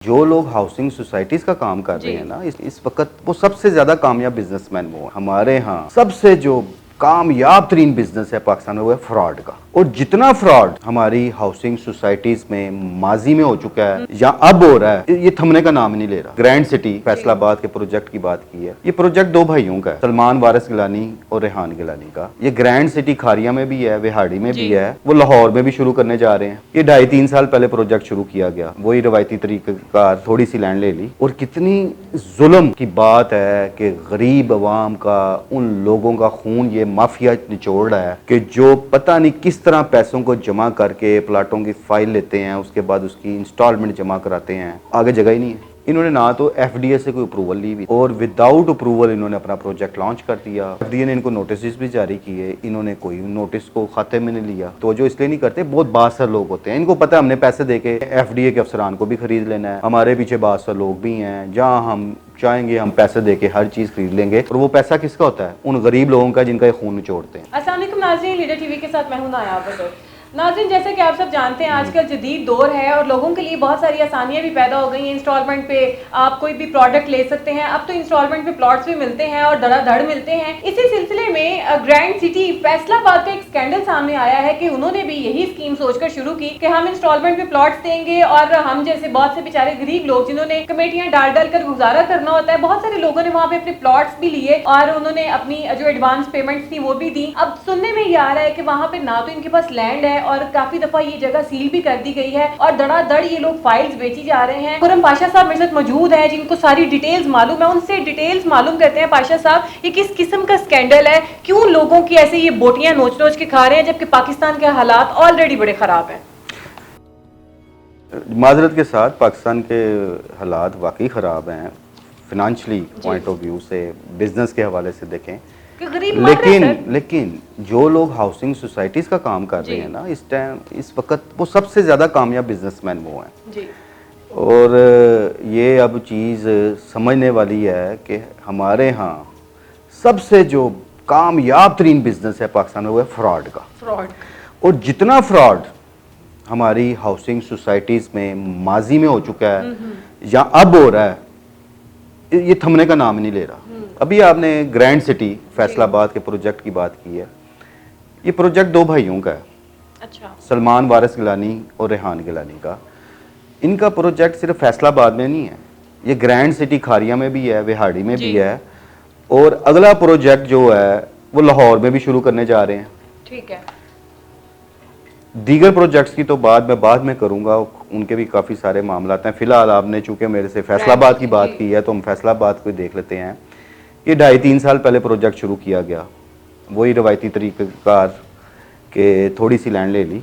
जो लोग housing societies का काम कर रहे हैं ना इस वक्त वो सबसे ज्यादा कामयाब बिजनेसमैन वो हैं। हमारे यहाँ सबसे जो कामयाब तरीन बिजनेस है पाकिस्तान में वो है फ्रॉड का। और जितना फ्रॉड हमारी हाउसिंग सोसाइटीज में माजी में हो चुका है या अब हो रहा है, ये थमने का नाम नहीं ले रहा। ग्रैंड सिटी फैसलाबाद के प्रोजेक्ट की बात की है। ये प्रोजेक्ट दो भाइयों का है, सलमान वारिस गिलानी और रेहान गिलानी का। ये ग्रैंड सिटी खारिया में भी है, विहाड़ी में भी है, वो लाहौर में भी शुरू करने जा रहे हैं। ये 2.5-3 साल पहले प्रोजेक्ट शुरू किया गया, वही रवायती तरीकेकार थोड़ी सी लैंड ले ली। और कितनी जुल्म की बात है कि गरीब अवाम का, उन लोगों का खून ये माफिया निचोड़ रहा है कि जो पता नहीं किस तरह पैसों को जमा करके प्लाटों की फाइल लेते हैं, उसके बाद उसकी इंस्टॉलमेंट जमा कराते हैं। आगे जगह ही नहीं है। इन्होंने ना तो एफडीए से कोई अप्रूवल ली हुई और विदाउट अप्रूवल इन्होंने अपना प्रोजेक्ट लॉन्च कर दिया। एफडीए ने इनको नोटिस भी जारी किए, इन्होंने कोई नोटिस को खाते में नहीं लिया। तो जो इसलिए नहीं करते, बहुत बासर लोग होते हैं, इनको पता है हमने पैसे देके एफडीए के अफसरान को भी खरीद लेना है। हमारे पीछे बासर लोग भी हैं, जहाँ हम चाहेंगे हम पैसे देके हर चीज खरीद लेंगे। और वो पैसा किसका होता है? उन गरीब लोगों का जिनका ये खून निचोड़ते हैं। अस्सलाम वालेकुम नाज़रीन, लीडर टीवी के साथ मैं हूं नायाब बदर। नाज़रीन, जैसे कि आप सब जानते हैं आजकल जदीद दौर है और लोगों के लिए बहुत सारी आसानियां भी पैदा हो गई हैं। इंस्टॉलमेंट पे आप कोई भी प्रोडक्ट ले सकते हैं। अब तो इंस्टॉलमेंट पे प्लॉट्स भी मिलते हैं और धड़ाधड़ मिलते हैं। इसी सिलसिले में ग्रैंड सिटी फैसलाबाद का एक स्कैंडल सामने आया है कि उन्होंने भी यही स्कीम सोचकर शुरू की कि हम इंस्टॉलमेंट पे प्लॉट्स देंगे और हम जैसे बहुत से बेचारे गरीब लोग जिन्होंने कमेटियां डाल डाल कर गुजारा करना होता है, बहुत सारे लोगों ने वहाँ पे अपने प्लॉट्स भी लिए और उन्होंने अपनी जो एडवांस पेमेंट्स थी वो भी दी। अब सुनने में ये आ रहा है कि वहाँ पे ना तो इनके पास लैंड है और काफी दफा ये जगह सील भी कर दी गई है और धड़ाधड़ ये लोग फाइल्स बेची जा रहे हैं। खुरम पाशा साहब मेरे साथ मौजूद हैं जिनको सारी डिटेल्स मालूम है, उनसे डिटेल्स मालूम करते हैं। पाशा साहब, ये किस किस्म का स्कैंडल है? क्यों लोगों की ऐसे ये बोटियां नोच नोच के खा रहे हैं जबकि पाकिस्तान के हालात ऑलरेडी बड़े खराब हैं? माजरत के साथ पाकिस्तान के हालात वाकई ख़राब हैं, फिनेंशियली पॉइंट ऑफ व्यू से, बिजनेस के हवाले से देखें। लेकिन जो लोग हाउसिंग सोसाइटीज का काम कर रहे हैं ना इस टाइम, इस वक्त, वो सबसे ज़्यादा कामयाब बिजनेसमैन वो हैं जी। और ये अब चीज़ समझने वाली है कि हमारे यहाँ सबसे जो कामयाब तरीन बिजनेस है पाकिस्तान में वो है फ्रॉड का। और जितना फ्रॉड हमारी हाउसिंग सोसाइटीज़ में माजी में हो चुका है या अब हो रहा है, ये थमने का नाम नहीं ले रहा। अभी आपने ग्रैंड सिटी फैसलाबाद के प्रोजेक्ट की बात की है। ये प्रोजेक्ट दो भाइयों का है, अच्छा, सलमान वारिस गिलानी और रेहान गिलानी का। इनका प्रोजेक्ट सिर्फ फैसलाबाद में नहीं है, ये ग्रैंड सिटी खारिया में भी है, विहाड़ी में भी है, और अगला प्रोजेक्ट जो है वो लाहौर में भी शुरू करने जा रहे हैं। ठीक है। दीगर प्रोजेक्ट्स की तो बाद में करूंगा, उनके भी काफ़ी सारे मामला हैं। फिलहाल आपने चूंकि मेरे से फैसलाबाद की बात की है तो हम फैसलाबाद को देख लेते हैं। ये 2.5-3 साल पहले प्रोजेक्ट शुरू किया गया, वही रवायती तरीकेकार के थोड़ी सी लैंड ले ली,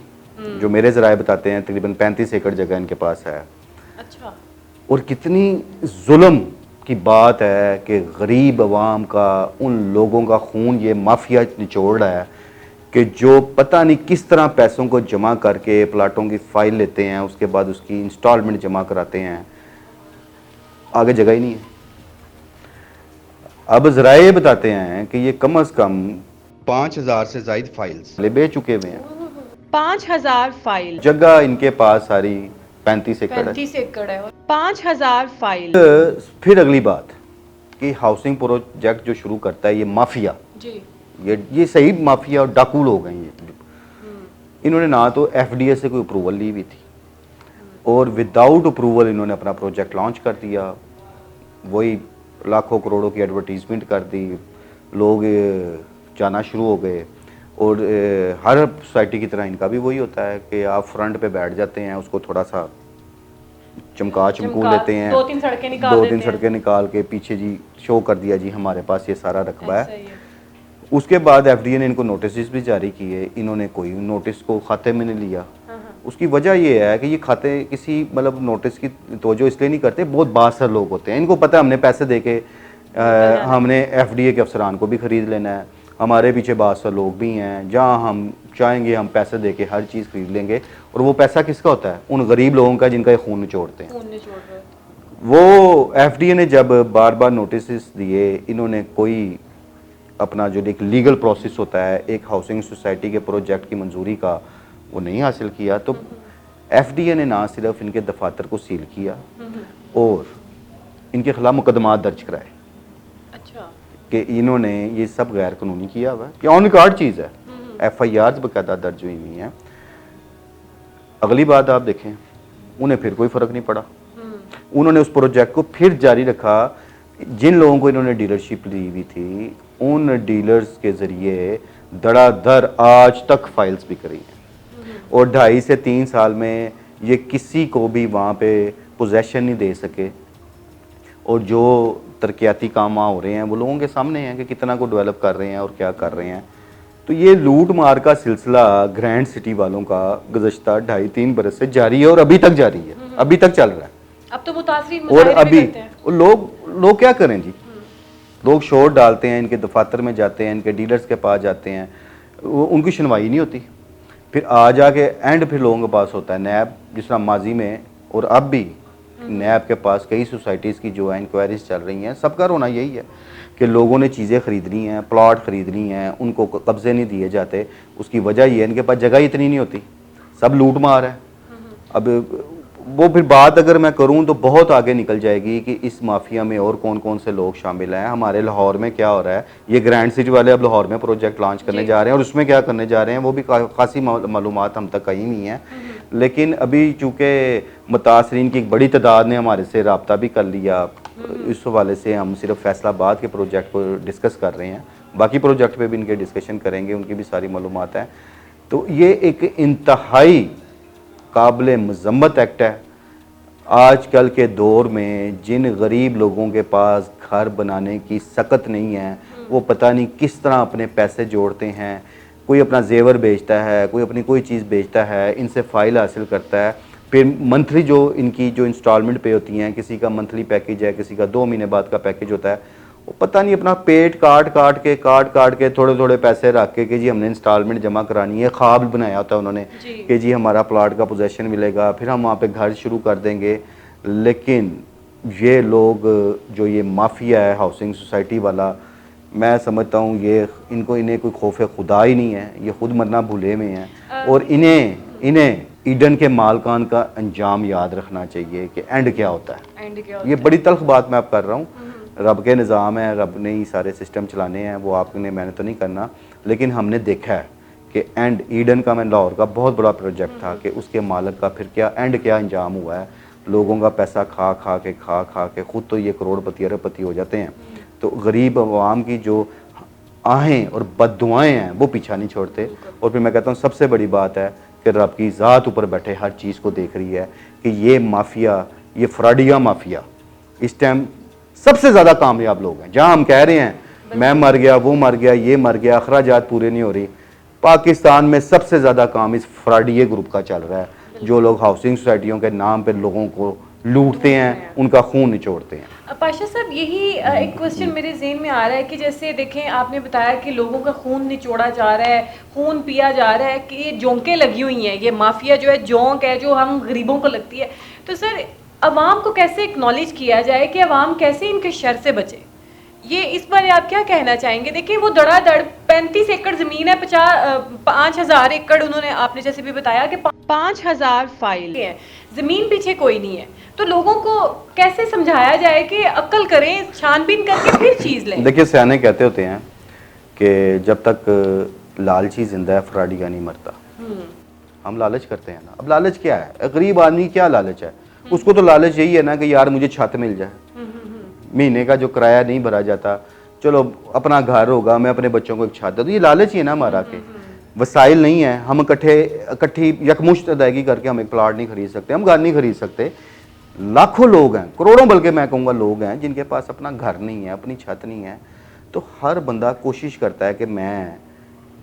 जो मेरे ज़राए बताते हैं तकरीबन 35 एकड़ जगह इनके पास है। अच्छा। और कितनी जुल्म की बात है कि गरीब अवाम का, उन लोगों का खून ये माफिया निचोड़ रहा है कि जो पता नहीं किस तरह पैसों को जमा करके प्लाटों की फाइल लेते हैं, उसके बाद उसकी इंस्टॉलमेंट जमा कराते हैं। आगे जगह ही नहीं है। अब ज़राए ये बताते हैं कि ये कम से कम 5,000 से ज़ायद फाइल्स बेच चुके हुए हैं। 5,000 फाइल? जगह इनके पास सारी 35 एकड़ है। 35 एकड़ है और 5,000 फाइल। फिर अगली बात कि हाउसिंग प्रोजेक्ट जो शुरू करता है ये माफिया जी, ये सही माफिया और डाकू लोग हैं ये। इन्होंने ना तो एफडीए से कोई अप्रूवल ली हुई थी और विदाउट अप्रूवल इन्होंने अपना प्रोजेक्ट लॉन्च कर दिया। वही लाखों करोड़ों की एडवर्टीजमेंट कर दी, लोग जाना शुरू हो गए। और हर सोसाइटी की तरह इनका भी वही होता है कि आप फ्रंट पे बैठ जाते हैं, उसको थोड़ा सा चमकू लेते हैं, 2-3 सड़कें निकाल के पीछे जी शो कर दिया जी हमारे पास ये सारा रकबा है। उसके बाद एफडीए ने इनको नोटिस भी जारी किए, इन्होंने कोई नोटिस को खाते में नहीं लिया। उसकी वजह ये है कि ये खाते किसी मतलब नोटिस की तवज्जो इसलिए नहीं करते, बहुत बासर लोग होते हैं, इनको पता है हमने पैसे देके हमने एफडीए के अफसरान को भी खरीद लेना है। हमारे पीछे बासर लोग भी हैं, जहाँ हम चाहेंगे हम पैसे देके हर चीज़ खरीद लेंगे। और वो पैसा किसका होता है? उन गरीब लोगों का जिनका ये खून निचोड़ते हैं। वो एफडीए ने जब बार बार नोटिस दिए, इन्होंने कोई अपना जो एक लीगल प्रोसेस होता है एक हाउसिंग सोसाइटी के प्रोजेक्ट की मंजूरी का, वो नहीं हासिल किया। तो एफडीए ने ना सिर्फ इनके दफातर को सील किया और इनके खिलाफ मुकदमा दर्ज कराए अच्छा कि इन्होंने ये सब गैर कानूनी किया हुआ है। ये ऑन रिकॉर्ड चीज़ है, FIRs बकायदा दर्ज हुई हुई हैं। अगली बात आप देखें, उन्हें फिर कोई फ़र्क नहीं पड़ा, उन्होंने उस प्रोजेक्ट को फिर जारी रखा। जिन लोगों को इन्होंने डीलरशिप ली हुई थी उन डीलर्स के ज़रिए धड़ाधड़ आज तक फाइल्स बिक रही हैं और 2.5 से 3 साल में ये किसी को भी वहाँ पे पोजेशन नहीं दे सके। और जो तरक्याती काम हो रहे हैं वो लोगों के सामने हैं कि कितना को डेवलप कर रहे हैं और क्या कर रहे हैं। तो ये लूट मार का सिलसिला ग्रैंड सिटी वालों का गुज़श्ता 2.5-3 बरस से जारी है और अभी तक जारी है, अभी तक चल रहा है। अब तो मुतासरीन और मुजाहिरे भी अभी करते हैं। और लोग क्या करें जी, लोग शोर डालते हैं, इनके दफातर में जाते हैं, इनके डीलर्स के पास जाते हैं, उनकी सुनवाई नहीं होती। फिर आ जाके एंड फिर लोगों के पास होता है नैब, जिस तरह माजी में और अब भी नैब के पास कई सोसाइटीज़ की जो है इंक्वायरीज चल रही हैं। सबका रोना यही है कि लोगों ने चीज़ें ख़रीदनी हैं, प्लॉट ख़रीदनी हैं, उनको कब्ज़े नहीं दिए जाते। उसकी वजह ये है इनके पास जगह इतनी नहीं होती, सब लूट मार है। अब वो फिर बात अगर मैं करूं तो बहुत आगे निकल जाएगी कि इस माफिया में और कौन कौन से लोग शामिल हैं। हमारे लाहौर में क्या हो रहा है, ये ग्रैंड सिटी वाले अब लाहौर में प्रोजेक्ट लॉन्च करने जा रहे हैं और उसमें क्या करने जा रहे हैं वो भी खासी मालूमात हम तक आई नहीं है। लेकिन अभी चूँकि मुतासरीन की एक बड़ी तादाद ने हमारे से रब्ता भी कर लिया, इस हवाले से हम सिर्फ फैसलाबाद के प्रोजेक्ट को डिस्कस कर रहे हैं, बाकी प्रोजेक्ट पे भी इनके डिस्कशन करेंगे, उनकी भी सारी मालूमात है। तो ये एक इंतहाई काबिल मज़म्मत एक्ट है। आजकल के दौर में जिन गरीब लोगों के पास घर बनाने की सकत नहीं है, वो पता नहीं किस तरह अपने पैसे जोड़ते हैं। कोई अपना जेवर बेचता है, कोई अपनी कोई चीज़ बेचता है, इनसे फ़ाइल हासिल करता है, फिर मंथली जो इनकी जो इंस्टॉलमेंट पे होती हैं, किसी का मंथली पैकेज है, किसी का 2 महीने बाद का पैकेज होता है, वो पता नहीं अपना पेट काट के थोड़े थोड़े पैसे रख के कि जी हमने इंस्टॉलमेंट जमा करानी है। ख्वाब बनाया होता है उन्होंने कि जी हमारा प्लाट का पोजेसन मिलेगा, फिर हम वहाँ पे घर शुरू कर देंगे। लेकिन ये लोग जो ये माफिया है हाउसिंग सोसाइटी वाला, मैं समझता हूँ ये इन्हें कोई खौफ खुदा ही नहीं है, ये खुद मरना भूले में हैं। और इन्हें ईडन के मालकान का अंजाम याद रखना चाहिए कि एंड क्या होता है। ये बड़ी तल्ख बात मैं आप कर रहा हूँ, रब के निज़ाम है, रब ने ही सारे सिस्टम चलाने हैं, वो आपने मैंने तो नहीं करना। लेकिन हमने देखा है कि एंड ईडन का, मैं लाहौर का बहुत बड़ा प्रोजेक्ट था कि उसके मालिक का फिर क्या एंड क्या अंजाम हुआ है। लोगों का पैसा खा खा के खुद तो ये करोड़पति अरबपति हो जाते हैं, तो गरीब अवाम की जो आहें और बद्दुआएँ हैं वो पीछा नहीं छोड़ते। और फिर मैं कहता हूँ सबसे बड़ी बात है कि रब की ज़ात ऊपर बैठे हर चीज़ को देख रही है कि ये माफिया, ये फ्रॉडिया माफिया इस टाइम सबसे ज़्यादा कामयाब लोग हैं। जहाँ हम कह रहे हैं मैं मर गया, वो मर गया, ये मर गया, अखराजात पूरे नहीं हो रही, पाकिस्तान में सबसे ज़्यादा काम इस फ्रॉडिये ग्रुप का चल रहा है, जो लोग हाउसिंग सोसाइटियों के नाम पे लोगों को लूटते हैं, उनका खून निचोड़ते हैं। पाशा साहब, यही एक क्वेश्चन मेरे ज़हन में आ रहा है कि जैसे देखें, आपने बताया कि लोगों का खून निचोड़ा जा रहा है, खून पिया जा रहा है, कि ये जोंकें लगी हुई हैं, ये माफिया जो है जोंक है जो हम गरीबों को लगती है। तो सर अवाम को कैसे एक्नॉलेज किया जाए कि अवाम कैसे इनके शर से बचे, ये इस बारे आप क्या कहना चाहेंगे? देखिए वो धड़ाधड़ 35 एकड़ ज़मीन है, 5,000 एकड़ उन्होंने, आपने जैसे भी बताया कि 5,000 फाइल हैं, ज़मीन पीछे कोई नहीं है। तो लोगों को कैसे समझाया जाए कि अक्ल करें, छानबीन करके फिर चीज़ लें? देखिए सियाने कहते होते हैं कि जब तक लालची जिंदा है फ्रॉडिया नहीं मरता। हम लालच करते हैं ना, अब लालच क्या है, गरीब आदमी क्या लालच है, उसको तो लालच यही है ना कि यार मुझे छत मिल जाए, महीने का जो किराया नहीं भरा जाता, चलो अपना घर होगा, मैं अपने बच्चों को एक छत दे दूं, ये लालच ही है ना हमारा। के वसाइल नहीं है, हम इकट्ठी यकमुश्त अदायगी करके हम एक प्लाट नहीं खरीद सकते, हम घर नहीं खरीद सकते। लाखों लोग हैं, करोड़ों बल्कि मैं कहूँगा लोग हैं जिनके पास अपना घर नहीं है, अपनी छत नहीं है। तो हर बंदा कोशिश करता है कि मैं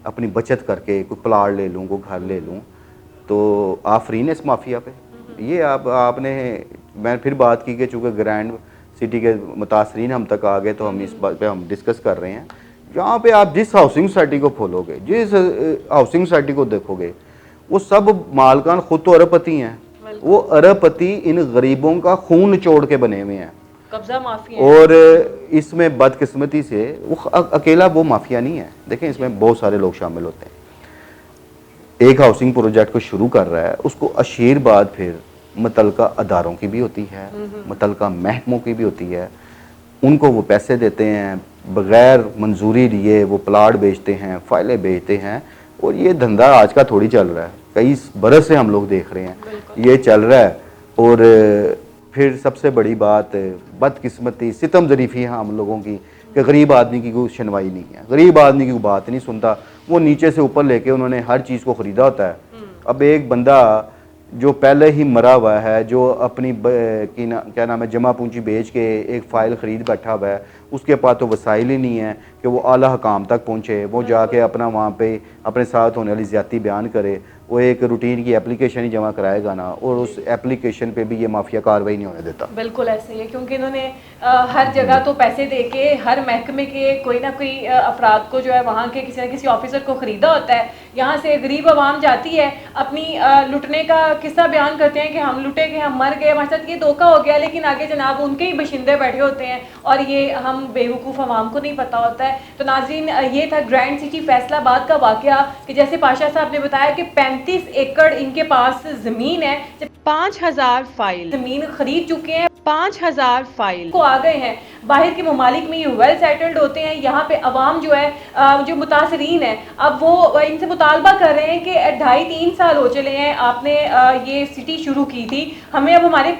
अपनी बचत करके कोई प्लाट ले लूँ, कोई घर ले लूँ। तो आफरीन इस माफिया पे ये आपने, मैं फिर बात की कि चूँकि ग्रैंड सिटी के मुतासरीन हम तक आ गए तो हम इस बात पे हम डिस्कस कर रहे हैं। यहाँ पे आप जिस हाउसिंग सोसाइटी को खोलोगे, जिस हाउसिंग सोसाइटी को देखोगे, वो सब मालकान खुद तो अरबपति हैं, वो अरबपति इन गरीबों का खून निचोड़ के बने हुए हैं, कब्जा माफिया। और इसमें बदकिस्मती से वो अकेला वो माफिया नहीं है, देखें इसमें बहुत सारे लोग शामिल होते हैं। एक हाउसिंग प्रोजेक्ट को शुरू कर रहा है, उसको आशीर्वाद फिर मुतलका अदारों की भी होती है, मुतलका महकमों की भी होती है, उनको वो पैसे देते हैं, बग़ैर मंजूरी लिए वो प्लाट बेचते हैं, फाइलें बेचते हैं, और ये धंधा आज का थोड़ी चल रहा है, कई बरस से हम लोग देख रहे हैं ये चल रहा है। और फिर सबसे बड़ी बात बदकिस्मती सितम ज़रीफ़ी है हम लोगों की कि गरीब आदमी की कोई सुनवाई नहीं है, गरीब आदमी की कोई बात नहीं सुनता, वो नीचे से ऊपर लेके उन्होंने हर चीज़ को ख़रीदा होता है। अब एक बंदा जो पहले ही मरा हुआ है, जो अपनी क्या नाम है जमा पूंजी बेच के एक फ़ाइल ख़रीद बैठा हुआ है, उसके पास तो वसाइल ही नहीं है कि वो आला हकाम तक पहुँचे, वो जाके अपना वहाँ पे अपने साथ होने वाली ज़्यादती बयान करे, वो एक रूटीन की एप्लीकेशन ही जमा कराएगा ना, और उस एप्लीकेशन पे भी ये माफिया कार्रवाई नहीं होने देता। बिल्कुल ऐसे ही है, क्योंकि इन्होंने हर जगह तो पैसे देके हर महकमे के कोई ना कोई अफराद को जो है वहाँ के किसी न किसी ऑफिसर को ख़रीदा होता है। यहाँ से गरीब आवाम जाती है, अपनी लुटने का किस्सा बयान करते हैं कि हम लुटे गए, हम मर गए, हमारे साथ ये धोखा हो गया, लेकिन आगे जनाब उनके ही बशिंदे बैठे होते हैं और ये हम बेवकूफ़ आवाम को नहीं पता होता है। तो नाज़रीन, ये था ग्रैंड सिटी फैसलाबाद का वाक़या कि जैसे पाशा साहब ने बताया कि 35 एकड़ इनके पास ज़मीन है, 5000 फाइल ज़मीन खरीद चुके हैं, 5000 फाइल को आ गए हैं। बाहर के ममालिक में ये वेल सेटल्ड होते हैं, यहाँ पे अवाम जो है जो मुतासरीन है, अब वो इनसे मुतालबा कर रहे हैं कि 2.5-3 साल हो चले हैं आपने ये सिटी शुरू की थी, हमें अब हमारे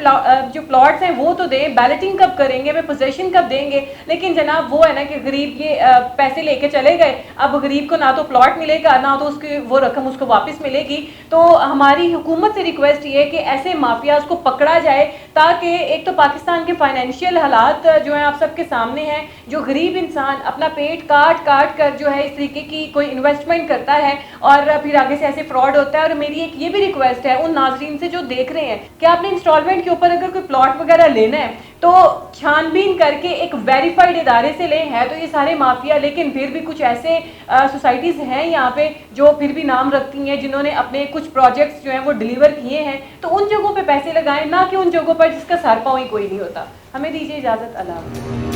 जो प्लॉट्स हैं वो तो दें, बैलेटिंग कब करेंगे, हमें पोजेशन कब देंगे। लेकिन जनाब वो है ना कि गरीब ये पैसे लेके चले गए, अब गरीब को ना तो प्लॉट मिलेगा ना तो उसकी वो रकम उसको वापस मिलेगी। तो हमारी हुकूमत से रिक्वेस्ट ये है कि ऐसे माफियाज को पकड़ा जाए, ताकि एक तो पाकिस्तान के फाइनेंशियल हालात जो है आप सबके सामने हैं, जो गरीब इंसान अपना पेट काट काट कर जो है इस तरीके की कोई इन्वेस्टमेंट करता है और फिर आगे से ऐसे फ्रॉड होता है। और मेरी एक ये भी रिक्वेस्ट है उन नाजरीन से जो देख रहे हैं कि आपने इंस्टॉलमेंट के ऊपर अगर कोई प्लॉट वगैरह लेना है तो छानबीन करके एक वेरीफाइड इदारे से लें। है तो ये सारे माफिया, लेकिन फिर भी कुछ ऐसे सोसाइटीज़ हैं यहाँ पे जो फिर भी नाम रखती हैं, जिन्होंने अपने कुछ प्रोजेक्ट्स जो हैं वो डिलीवर किए हैं, तो उन जगहों पे पैसे लगाएं, ना कि उन जगहों पर जिसका सर पाँव ही कोई नहीं होता। हमें दीजिए इजाज़त, अल्लाह हाफ़िज़।